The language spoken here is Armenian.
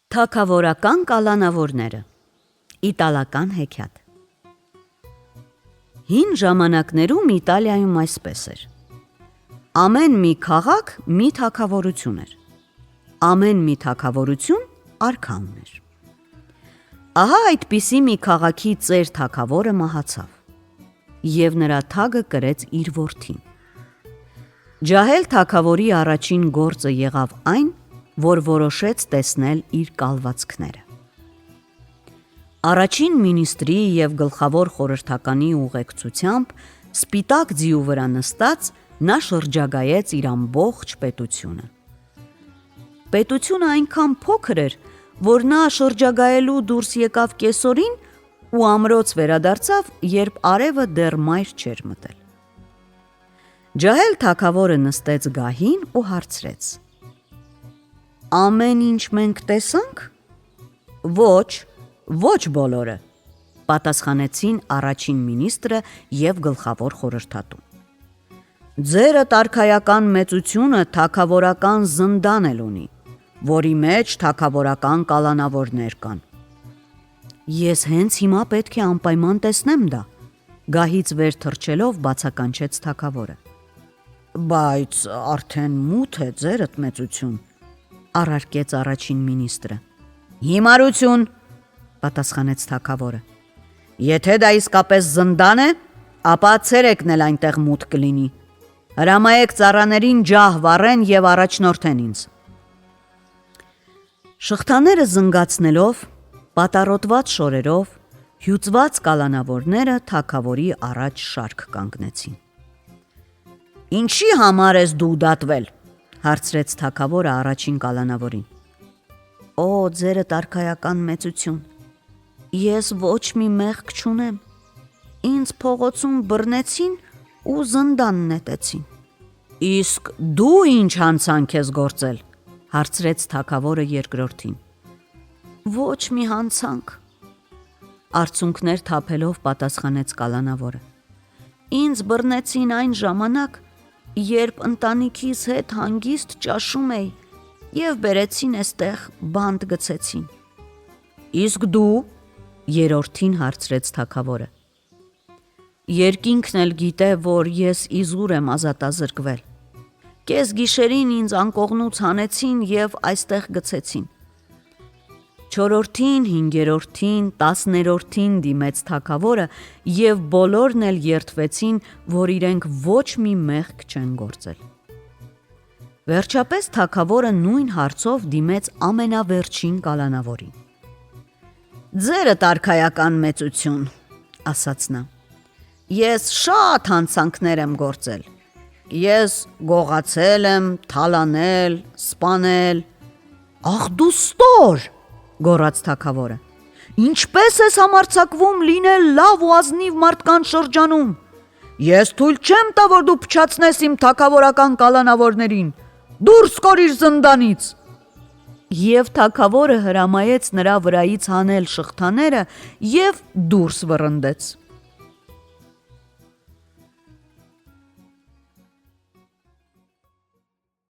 Թագավորական կալանավորները։ Իտալական հեքիաթ։ Հին ժամանակներում Իտալիայում այսպես էր. ամեն մի քաղաք մի թագավորություն էր, ամեն մի թագավորություն արքա ուներ։ Ահա այդպիսի մի քաղաքի ծեր թագավորը մահացավ, և նրա թագը կրեց իր որդին։ Ջահել թագավորի առաջին գործը եղավ այն, որ որոշեց տեսնել իր կալվածքները։ Առաջին մինիստրի և գլխավոր խորհրդականի ուղեկցությամբ սպիտակ ձիու վրա նստած նա շրջագայեց իր ամբողջ պետությունը։ Պետությունը այնքան փոքր էր, որ նա շրջագայելու դուրս եկավ կեսօրին ու ամրոց վերադարձավ, երբ արևը դեռ մայր չէր մտել։ Ջահել թագավորը նստեց գահին ու հարցրեց. ամեն ինչ մենք տեսանք։ Ոչ բոլորը, պատասխանեցին առաջին մինիստրը և գլխավոր խորհրդատուն։ Ձերդ արքայական մեծությունը թագավորական զնդան էլ ունի, որի մեջ թագավորական կալանավորներ կան։ Ես հենց հիմա պետք է անպայման տեսնեմ դա, գահից վեր թռչելով բացականչեց թագավորը։ Բայց արդեն մութ է, ձերդ մեծություն, առարկեց առաջին մինիստրը։ Հիմարություն, պատասխանեց թագավորը։ Եթե դա իսկապես զնդան է, ապա ցերեկն էլ այնտեղ մութ կլինի։ Հրամայեք ծառաներին ջահ վառեն և առաջնորդեն ինձ։ Շղթաները զնգացնելով, պատառոտված շորերով, հյուծված կալանավորները թագավորի առաջ շարք կանգնեցին։ Ինչի համար ես դու դատվել, հարցրեց թագավորը առաջին կալանավորին։ Օ, ձերդ արքայական մեծություն, ես ոչ մի մեղք չունեմ, ինձ փողոցում բռնեցին ու զնդան նետեցին։ Իսկ դու ինչ հանցանք ես գործել, հարցրեց թագավորը երկրորդին։ Ոչ մի հանցանք, արցունքներ թափելով պատասխանեց կալանավորը։ Ինձ բռնեցին այն ժամանակ, երբ ընտանիքիս հետ հանգիստ ճաշում էի և բերեցին էստեղ բանտ գցեցին։ Իսկ դու, երրորդին հարցրեց թագավորը։ Երկինքն էլ գիտե, որ ես իզուր եմ ազատազրկվել։ Կեսգիշերին ինձ անկողնուց հանեցին և այստեղ գցեցին։ Չորրորդին, հինգերորդին, տասներորդին դիմեց թագավորը և բոլորն էլ երդվեցին, որ իրենք ոչ մի մեղք չեն գործել։ Վերջապես թագավորը նույն հարցով դիմեց ամենավերջին կալանավորին։ Ձերդ արքայական մեծություն, ասաց նա, ես շատ հանցանքներ եմ գործել։ Ես գողացել եմ, թալանել, սպանել։ Ախ դու ստոր, գոռաց թագավորը, ինչպես ես համարձակվում լինել լավ ու ազնիվ մարդկանց շրջանում։ Ես թույլ չեմ տա, որ դու փչացնես իմ թագավորական կալանավորներին, դուրս կորիր զնդանից։ Եվ թագավորը հրամայեց նրա վրայից հանել շղթաները և դուրս վռնդեց։